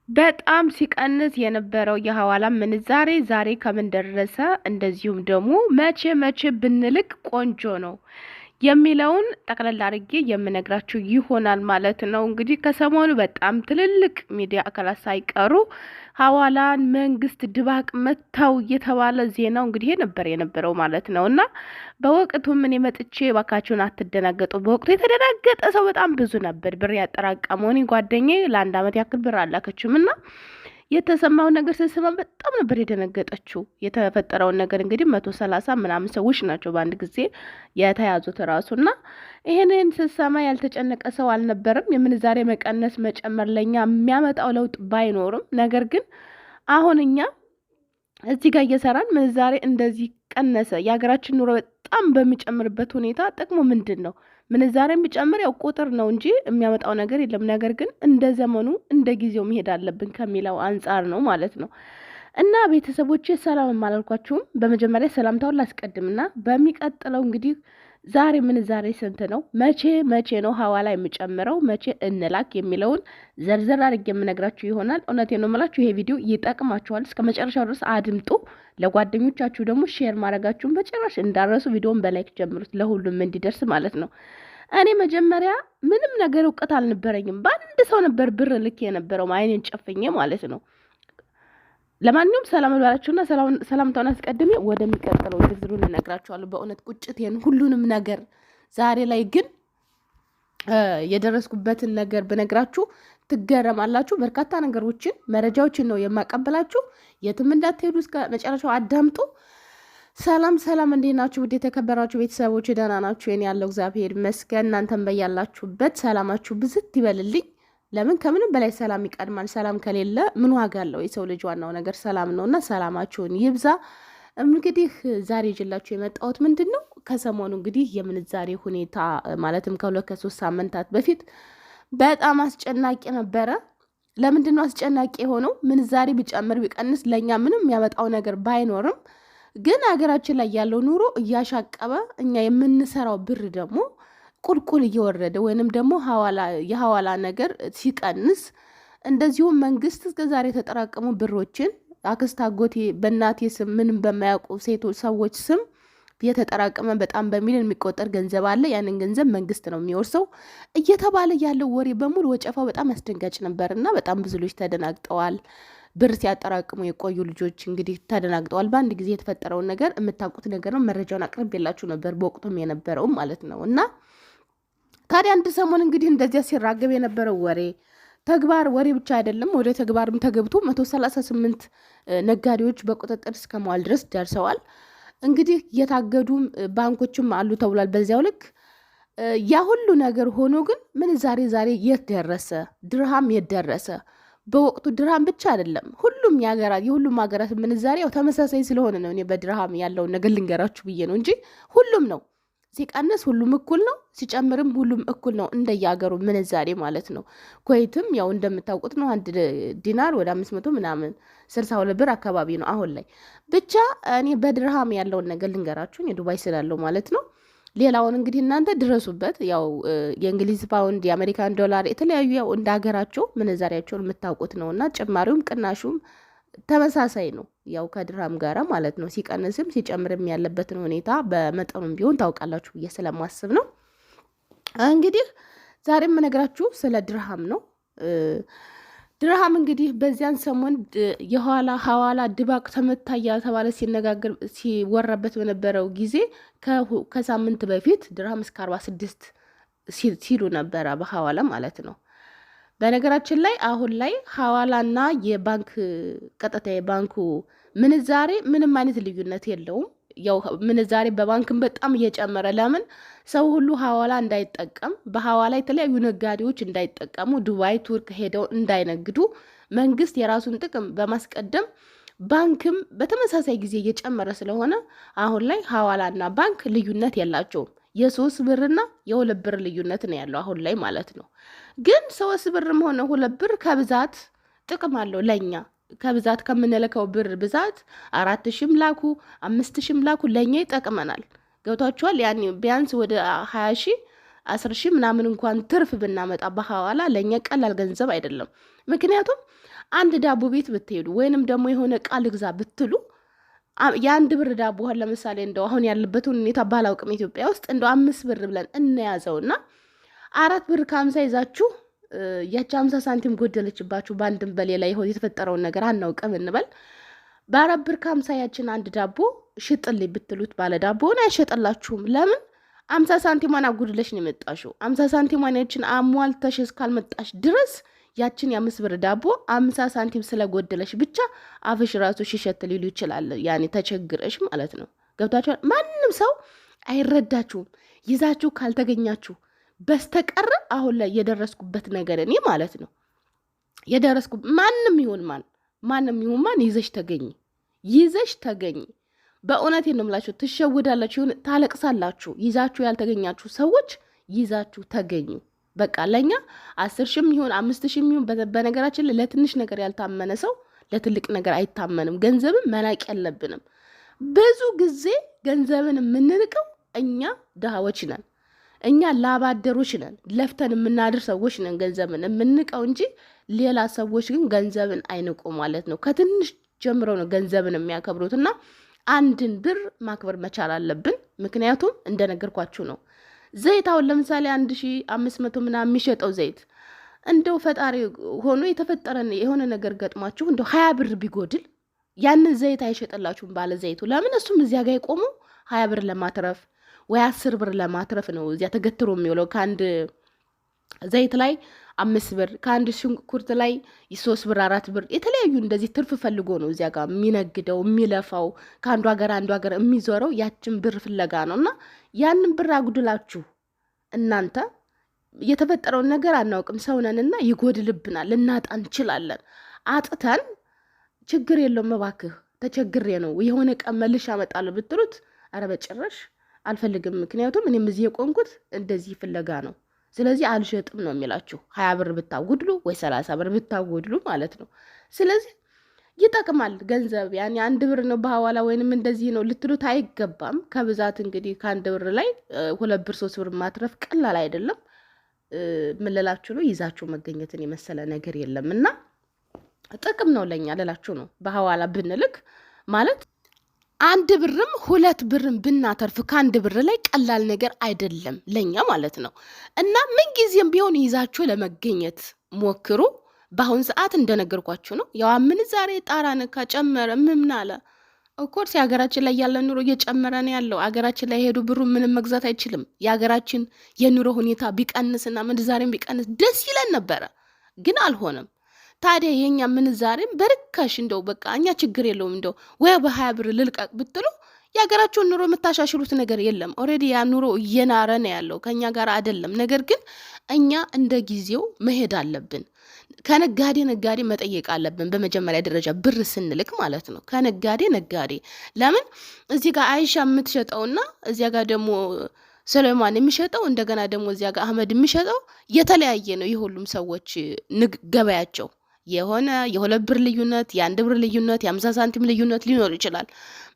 በጣም ሲቀንስ የነበረው የሐዋላ ምንዛሬ ዛሬ ከምን ደረሰ፣ እንደዚሁም ደግሞ መቼ መቼ ብንልክ ቆንጆ ነው የሚለውን ጠቅለል አድርጌ የምነግራችሁ ይሆናል ማለት ነው። እንግዲህ ከሰሞኑ በጣም ትልልቅ ሚዲያ አካላት ሳይቀሩ ሐዋላን መንግስት ድባቅ መታው እየተባለ ዜናው እንግዲህ ነበር የነበረው ማለት ነው። እና በወቅቱ ምን መጥቼ ባካችሁን አትደናገጡ። በወቅቱ የተደናገጠ ሰው በጣም ብዙ ነበር። ብር ያጠራቀመው እኔ ጓደኛዬ ለአንድ አመት ያክል ብር አላከችም እና የተሰማውን ነገር ስትሰማ በጣም ነበር የደነገጠችው። የተፈጠረውን ነገር እንግዲህ 130 ምናምን ሰዎች ናቸው በአንድ ጊዜ የተያዙት ራሱና ይሄንን ስትሰማ ያልተጨነቀ ሰው አልነበረም። የምንዛሬ መቀነስ መጨመር ለኛ የሚያመጣው ለውጥ ባይኖርም ነገር ግን አሁን እኛ እዚህ ጋር እየሰራን ምንዛሬ እንደዚህ ቀነሰ። የሀገራችን ኑሮ በጣም በሚጨምርበት ሁኔታ ጥቅሙ ምንድን ነው? ምንዛሬ የሚጨምር ያው ቁጥር ነው እንጂ የሚያመጣው ነገር የለም። ነገር ግን እንደ ዘመኑ እንደ ጊዜው መሄድ አለብን ከሚለው አንጻር ነው ማለት ነው። እና ቤተሰቦቼ ሰላም አላልኳችሁም። በመጀመሪያ ሰላምታውን ላስቀድምና በሚቀጥለው እንግዲህ ዛሬ ምንዛሬ ስንት ነው? መቼ ነው ሐዋላ የሚጨምረው? መቼ እንላክ የሚለውን ዘርዘር አድርጌ የምነግራችሁ ይሆናል። እውነቴን ነው የምላችሁ፣ ይሄ ቪዲዮ ይጠቅማችኋል። እስከ መጨረሻው ድረስ አድምጡ። ለጓደኞቻችሁ ደግሞ ሼር ማድረጋችሁን በጭራሽ እንዳረሱ። ቪዲዮውን በላይክ ጀምሩት፣ ለሁሉም እንዲደርስ ማለት ነው። እኔ መጀመሪያ ምንም ነገር እውቀት አልነበረኝም። በአንድ ሰው ነበር ብር ልክ የነበረው አይኔን ጨፍኜ ማለት ነው። ለማንኛውም ሰላም ልባላችሁና ሰላምታውን አስቀድሜ ወደሚቀጥለው ዝርዝሩን እነግራችኋለሁ። በእውነት ቁጭቴን ሁሉንም ነገር ዛሬ ላይ ግን የደረስኩበትን ነገር ብነግራችሁ ትገረማላችሁ። በርካታ ነገሮችን መረጃዎችን ነው የማቀበላችሁ። የትም እንዳትሄዱ እስከ መጨረሻው አዳምጡ። ሰላም ሰላም፣ እንዴት ናችሁ? ውድ የተከበራችሁ ቤተሰቦች ደህና ናችሁ? የኔ ያለው እግዚአብሔር ይመስገን። እናንተም በያላችሁበት ሰላማችሁ ብዝት ይበልልኝ። ለምን ከምንም በላይ ሰላም ይቀድማል። ሰላም ከሌለ ምን ዋጋ አለው? የሰው ልጅ ዋናው ነገር ሰላም ነውና ሰላማችሁን ይብዛ። እንግዲህ ዛሬ ይዤላችሁ የመጣሁት ምንድን ነው? ከሰሞኑ እንግዲህ የምንዛሬ ሁኔታ ማለትም ከ2-3 ሳምንታት በፊት በጣም አስጨናቂ ነበረ። ለምንድን ነው አስጨናቂ የሆነው? ምንዛሬ ቢጨምር ቢቀንስ ለእኛ ምንም የሚያመጣው ነገር ባይኖርም ግን ሀገራችን ላይ ያለው ኑሮ እያሻቀበ እኛ የምንሰራው ብር ደግሞ ቁልቁል እየወረደ ወይንም ደግሞ የሐዋላ ነገር ሲቀንስ፣ እንደዚሁም መንግስት እስከዛሬ የተጠራቀሙ ብሮችን አክስት አጎቴ በእናቴ ስም ምንም በማያውቁ ሴቶች ሰዎች ስም የተጠራቀመ በጣም በሚሊዮን የሚቆጠር ገንዘብ አለ። ያንን ገንዘብ መንግስት ነው የሚወርሰው እየተባለ ያለው ወሬ በሙሉ ወጨፋው በጣም አስደንጋጭ ነበር እና በጣም ብዙ ልጆች ተደናግጠዋል። ብር ሲያጠራቅሙ የቆዩ ልጆች እንግዲህ ተደናግጠዋል። በአንድ ጊዜ የተፈጠረውን ነገር የምታውቁት ነገር ነው። መረጃውን አቅርቤላችሁ ነበር በወቅቱም የነበረው ማለት ነው እና ታዲያ አንድ ሰሞን እንግዲህ እንደዚያ ሲራገብ የነበረው ወሬ ተግባር ወሬ ብቻ አይደለም፣ ወደ ተግባርም ተገብቶ 138 ነጋዴዎች በቁጥጥር እስከ መዋል ድረስ ደርሰዋል። እንግዲህ የታገዱም ባንኮችም አሉ ተብሏል። በዚያው ልክ ያ ሁሉ ነገር ሆኖ ግን ምንዛሬ ዛሬ የት ደረሰ? ድርሃም የት ደረሰ? በወቅቱ ድርሃም ብቻ አይደለም የሁሉም ሀገራት ምንዛሬ ያው ተመሳሳይ ስለሆነ ነው። እኔ በድርሃም ያለውን ነገር ልንገራችሁ ብዬ ነው እንጂ ሁሉም ነው። ሲቀንስ ሁሉም እኩል ነው፣ ሲጨምርም ሁሉም እኩል ነው፣ እንደየሀገሩ ምንዛሬ ማለት ነው። ኩዌትም ያው እንደምታውቁት ነው። አንድ ዲናር ወደ 500 ምናምን 62 ብር አካባቢ ነው አሁን ላይ። ብቻ እኔ በድርሃም ያለውን ነገር ልንገራችሁን የዱባይ ስላለው ማለት ነው። ሌላውን እንግዲህ እናንተ ድረሱበት። ያው የእንግሊዝ ፓውንድ፣ የአሜሪካን ዶላር የተለያዩ ያው እንደ ሀገራቸው ምንዛሬያቸውን የምታውቁት ነው እና ጭማሪውም ቅናሹም ተመሳሳይ ነው። ያው ከድርሃም ጋራ ማለት ነው። ሲቀንስም ሲጨምርም ያለበትን ሁኔታ በመጠኑም ቢሆን ታውቃላችሁ ብዬ ስለማስብ ነው። እንግዲህ ዛሬ የምነግራችሁ ስለ ድርሃም ነው። ድርሃም እንግዲህ በዚያን ሰሞን ሐዋላ ድባቅ ተመታ እያተባለ ሲነጋገር ሲወራበት በነበረው ጊዜ ከሳምንት በፊት ድርሃም እስከ 46 ሲሉ ነበረ በሐዋላ ማለት ነው። በነገራችን ላይ አሁን ላይ ሐዋላና የባንክ ቀጥታ የባንኩ ምንዛሬ ምንም አይነት ልዩነት የለውም። ያው ምንዛሬ በባንክም በጣም እየጨመረ፣ ለምን ሰው ሁሉ ሐዋላ እንዳይጠቀም፣ በሐዋላ የተለያዩ ነጋዴዎች እንዳይጠቀሙ፣ ዱባይ ቱርክ ሄደው እንዳይነግዱ መንግስት የራሱን ጥቅም በማስቀደም ባንክም በተመሳሳይ ጊዜ እየጨመረ ስለሆነ አሁን ላይ ሐዋላና ባንክ ልዩነት የላቸውም። የ3 ብርና የ2 ብር ልዩነት ነው ያለው አሁን ላይ ማለት ነው። ግን 3 ብርም ሆነ 2 ብር ከብዛት ጥቅም አለው ለኛ። ከብዛት ከምንለከው ብር ብዛት 4,000 ላኩ 5,000 ላኩ ለኛ ይጠቅመናል። ገብቷችኋል? ያኔ ቢያንስ ወደ 20,000 10 ሺህ ምናምን እንኳን ትርፍ ብናመጣ በሐዋላ ለእኛ ቀላል ገንዘብ አይደለም። ምክንያቱም አንድ ዳቦ ቤት ብትሄዱ ወይንም ደግሞ የሆነ እቃ ልግዛ ብትሉ የአንድ ብር ዳቦ ለምሳሌ እንደው አሁን ያለበትን ሁኔታ ባላውቅም ኢትዮጵያ ውስጥ እንደው 5 ብር ብለን እንያዘውና 4 ብር ከ50 ይዛችሁ ያቺ 50 ሳንቲም ጎደለችባችሁ በአንድም በሌላ ይሆን የተፈጠረውን ነገር አናውቅም እንበል። በ4 ብር ከ50 ያችን አንድ ዳቦ ሽጥልኝ ብትሉት ባለ ዳቦውን አይሸጥላችሁም። ለምን? 50 ሳንቲሟን አጉድለሽ ነው የመጣሽው። 50 ሳንቲሟን ያችን አሟልተሽ እስካልመጣሽ ድረስ ያችን የ5 ብር ዳቦ 50 ሳንቲም ስለጎደለሽ ብቻ አፍሽ ራሱ ሽሸት ሊሉ ይችላል። ያኔ ተቸግረሽ ማለት ነው። ገብታችኋል? ማንም ሰው አይረዳችሁም ይዛችሁ ካልተገኛችሁ በስተቀር አሁን ላይ የደረስኩበት ነገር እኔ ማለት ነው የደረስኩ ማንም ይሁን ማን ይዘሽ ተገኝ። በእውነት ነው የምላችሁ። ትሸውዳላችሁ፣ ታለቅሳላችሁ። ይዛችሁ ያልተገኛችሁ ሰዎች ይዛችሁ ተገኙ። በቃ ለኛ 10 ሺህም ይሁን 5 ሺህም ይሁን በነገራችን ለትንሽ ነገር ያልታመነ ሰው ለትልቅ ነገር አይታመንም። ገንዘብን መናቅ የለብንም። ብዙ ጊዜ ገንዘብን የምንንቀው እኛ ድሃዎች ነን። እኛ ላባደሮች ነን። ለፍተን የምናድር ሰዎች ነን ገንዘብን የምንቀው እንጂ ሌላ ሰዎች ግን ገንዘብን አይንቁ ማለት ነው። ከትንሽ ጀምረው ነው ገንዘብን የሚያከብሩትና አንድን ብር ማክበር መቻል አለብን። ምክንያቱም እንደነገርኳችሁ ነው። ዘይት አሁን ለምሳሌ 1500 ምናምን የሚሸጠው ዘይት እንደው ፈጣሪ ሆኖ የተፈጠረን የሆነ ነገር ገጥሟችሁ እንደው 20 ብር ቢጎድል ያንን ዘይት አይሸጥላችሁም ባለ ዘይቱ። ለምን? እሱም እዚያ ጋር የቆሙ 20 ብር ለማትረፍ ወይ 10 ብር ለማትረፍ ነው እዚያ ተገትሮ የሚውለው። ከአንድ ዘይት ላይ 5 ብር፣ ከአንድ ሽንኩርት ላይ 3 ብር 4 ብር የተለያዩ እንደዚህ ትርፍ ፈልጎ ነው እዚያ ጋር የሚነግደው የሚለፋው። ከአንዱ ሀገር አንዱ ሀገር የሚዞረው ያችን ብር ፍለጋ ነው። እና ያንን ብር አጉድላችሁ እናንተ የተፈጠረውን ነገር አናውቅም። ሰውነንና ይጎድልብናል፣ ልናጣ እንችላለን። አጥተን ችግር የለውም እባክህ ተቸግሬ ነው የሆነ ቀን መልሼ አመጣለሁ ብትሉት ኧረ በጭራሽ አልፈልግም። ምክንያቱም እኔም እዚህ የቆንኩት እንደዚህ ፍለጋ ነው። ስለዚህ አልሸጥም ነው የሚላችሁ። 20 ብር ብታጎድሉ ወይ 30 ብር ብታጎድሉ ማለት ነው። ስለዚህ ይጠቅማል ገንዘብ። ያኔ 1 ብር ነው በሐዋላ ወይንም እንደዚህ ነው ልትሉት አይገባም። ከብዛት እንግዲህ ከ1 ብር ላይ 2 ብር 3 ብር ማትረፍ ቀላል አይደለም። ምን ልላችሁ ነው? ይዛችሁ መገኘትን የመሰለ ነገር የለም። እና ጥቅም ነው ለኛ ልላችሁ ነው። በሐዋላ ብንልክ ማለት 1 ብርም 2 ብርም ብናተርፍ ከ1 ብር ላይ ቀላል ነገር አይደለም ለኛ ማለት ነው። እና ምንጊዜም ቢሆን ይዛችሁ ለመገኘት ሞክሩ። በአሁን ሰዓት እንደነገርኳችሁ ነው። ያው ምንዛሬ ጣራ ነካ ጨመረ ምን አለ። ኦፍኮርስ የሀገራችን ላይ ያለ ኑሮ እየጨመረ ነው ያለው። ሀገራችን ላይ ሄዱ ብሩ ምንም መግዛት አይችልም። የሀገራችን የኑሮ ሁኔታ ቢቀንስና ምንዛሬም ቢቀንስ ደስ ይለን ነበረ፣ ግን አልሆነም። ታዲያ የኛ ምንዛሬም በርካሽ እንደው በቃ እኛ ችግር የለውም እንደው ወይ በ20 ብር ልልቀቅ ብትሉ የሀገራችሁን ኑሮ የምታሻሽሉት ነገር የለም። ኦልሬዲ ያ ኑሮ እየናረ ነው ያለው፣ ከኛ ጋር አይደለም። ነገር ግን እኛ እንደ ጊዜው መሄድ አለብን። ከነጋዴ መጠየቅ አለብን። በመጀመሪያ ደረጃ ብር ስንልክ ማለት ነው። ከነጋዴ ለምን እዚህ ጋር አይሻ የምትሸጠውና እዚያ ጋር ደግሞ ሰለማን የሚሸጠው እንደገና ደግሞ እዚያ ጋር አህመድ የሚሸጠው የተለያየ ነው። የሁሉም ሰዎች ገበያቸው የሆነ የ2 ብር ልዩነት፣ የ1 ብር ልዩነት፣ የ50 ሳንቲም ልዩነት ሊኖር ይችላል።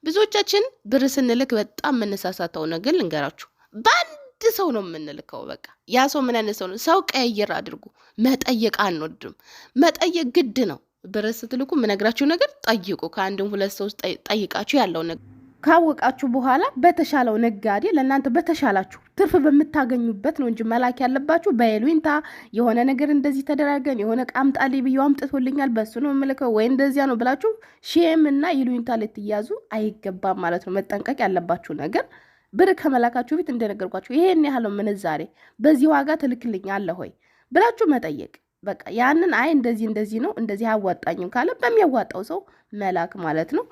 ብዙዎቻችን ብር ስንልክ በጣም የምንሳሳተው ነገር ልንገራችሁ። በአንድ ሰው ነው የምንልከው። በቃ ያ ሰው ምን አይነት ሰው ነው? ሰው ቀይር አድርጉ። መጠየቅ አንወድም። መጠየቅ ግድ ነው። ብር ስትልኩ የምነግራችሁ ነገር ጠይቁ። ከአንድም 2 ሰው ጠይቃችሁ ያለው ነገር ካወቃችሁ በኋላ በተሻለው ነጋዴ ለእናንተ በተሻላችሁ ትርፍ በምታገኙበት ነው እንጂ መላክ ያለባችሁ በይሉኝታ የሆነ ነገር እንደዚህ ተደራገን የሆነ ቃምጣሊ ብዬው አምጥቶልኛል በሱ ነው የምልከው ወይ እንደዚያ ነው ብላችሁ ሼም እና ይሉኝታ ልትያዙ አይገባም ማለት ነው። መጠንቀቅ ያለባችሁ ነገር ብር ከመላካችሁ ፊት እንደነገርኳችሁ ይሄን ያህል ምንዛሬ በዚህ ዋጋ ትልክልኛለህ ሆይ ብላችሁ መጠየቅ። በቃ ያንን አይ እንደዚህ ነው እንደዚህ አዋጣኝም ካለ በሚያዋጣው ሰው መላክ ማለት ነው።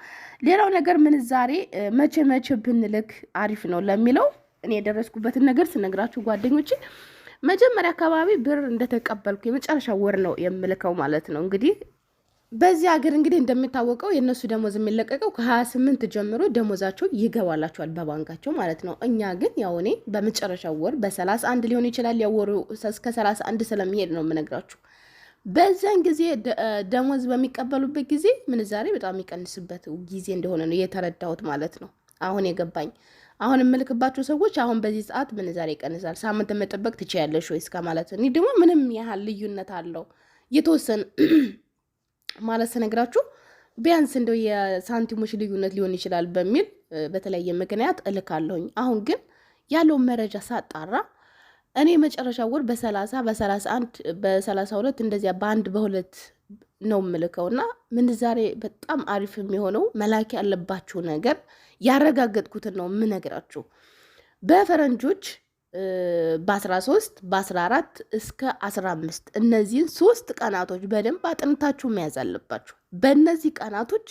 ሌላው ነገር ምንዛሬ መቼ ብንልክ አሪፍ ነው ለሚለው እኔ የደረስኩበትን ነገር ስነግራችሁ ጓደኞቼ፣ መጀመሪያ አካባቢ ብር እንደተቀበልኩ የመጨረሻ ወር ነው የምልከው ማለት ነው። እንግዲህ በዚህ ሀገር እንግዲህ እንደሚታወቀው የእነሱ ደሞዝ የሚለቀቀው ከ28 ጀምሮ ደሞዛቸው ይገባላቸዋል በባንካቸው ማለት ነው። እኛ ግን ያው እኔ በመጨረሻው ወር በ31 ሊሆን ይችላል ያወሩ እስከ 31 ስለሚሄድ ነው የምነግራችሁ። በዛን ጊዜ ደሞዝ በሚቀበሉበት ጊዜ ምንዛሬ በጣም የሚቀንስበት ጊዜ እንደሆነ ነው የተረዳሁት ማለት ነው። አሁን የገባኝ አሁን የምልክባቸው ሰዎች አሁን በዚህ ሰዓት ምንዛሬ ይቀንሳል፣ ሳምንት መጠበቅ ትችያለሽ ወይ እስከ ማለት እኔ ደግሞ ምንም ያህል ልዩነት አለው የተወሰነ ማለት ስነግራችሁ ቢያንስ እንደው የሳንቲሞች ልዩነት ሊሆን ይችላል በሚል በተለያየ ምክንያት እልካለሁኝ። አሁን ግን ያለውን መረጃ ሳጣራ እኔ መጨረሻ ወር በ30 በ31 በ32 እንደዚያ በአንድ በሁለት ነው የምልከውና ምንዛሬ በጣም አሪፍ የሚሆነው መላክ ያለባችሁ ነገር ያረጋገጥኩትን ነው የምነግራችሁ። በፈረንጆች በ13 በ14 እስከ 15 እነዚህን 3 ቀናቶች በደንብ አጥንታችሁ መያዝ አለባችሁ። በእነዚህ ቀናቶች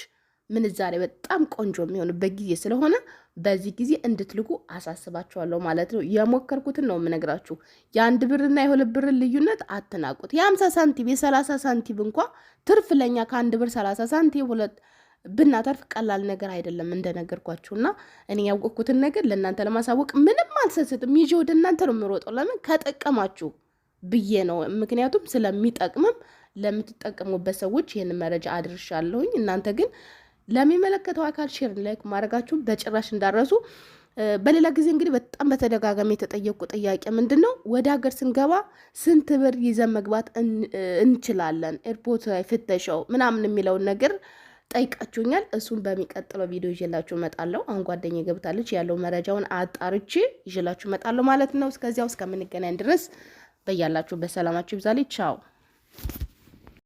ምንዛሬ በጣም ቆንጆ የሚሆንበት ጊዜ ስለሆነ በዚህ ጊዜ እንድትልኩ አሳስባችኋለሁ ማለት ነው። የሞከርኩትን ነው የምነግራችሁ። የአንድ ብርና የሁለት ብር ልዩነት አትናቁት። የ50 ሳንቲም የ30 ሳንቲም እንኳ ትርፍ ለኛ ከአንድ ብር 30 ሳንቲም ሁለት ብናተርፍ ቀላል ነገር አይደለም እንደነገርኳችሁና እኔ ያወቅኩትን ነገር ለእናንተ ለማሳወቅ ምንም አልሰስትም። ይዤ ወደ እናንተ ነው የምሮጠው። ለምን ከጠቀማችሁ ብዬ ነው። ምክንያቱም ስለሚጠቅምም ለምትጠቀሙበት ሰዎች ይህን መረጃ አድርሻለሁኝ። እናንተ ግን ለሚመለከተው አካል ሼር ላይክ ማድረጋችሁ በጭራሽ እንዳረሱ። በሌላ ጊዜ እንግዲህ በጣም በተደጋጋሚ የተጠየቁ ጥያቄ ምንድን ነው ወደ ሀገር ስንገባ ስንት ብር ይዘን መግባት እንችላለን ኤርፖርት ላይ ፍተሻው ምናምን የሚለውን ነገር ጠይቃችሁኛል። እሱን በሚቀጥለው ቪዲዮ ይዤላችሁ እመጣለሁ። አሁን ጓደኛዬ ገብታለች፣ ያለው መረጃውን አጣርቼ ይዤላችሁ እመጣለሁ ማለት ነው። እስከዚያው እስከምንገናኝ ድረስ በያላችሁ በሰላማችሁ ይብዛልኝ። ቻው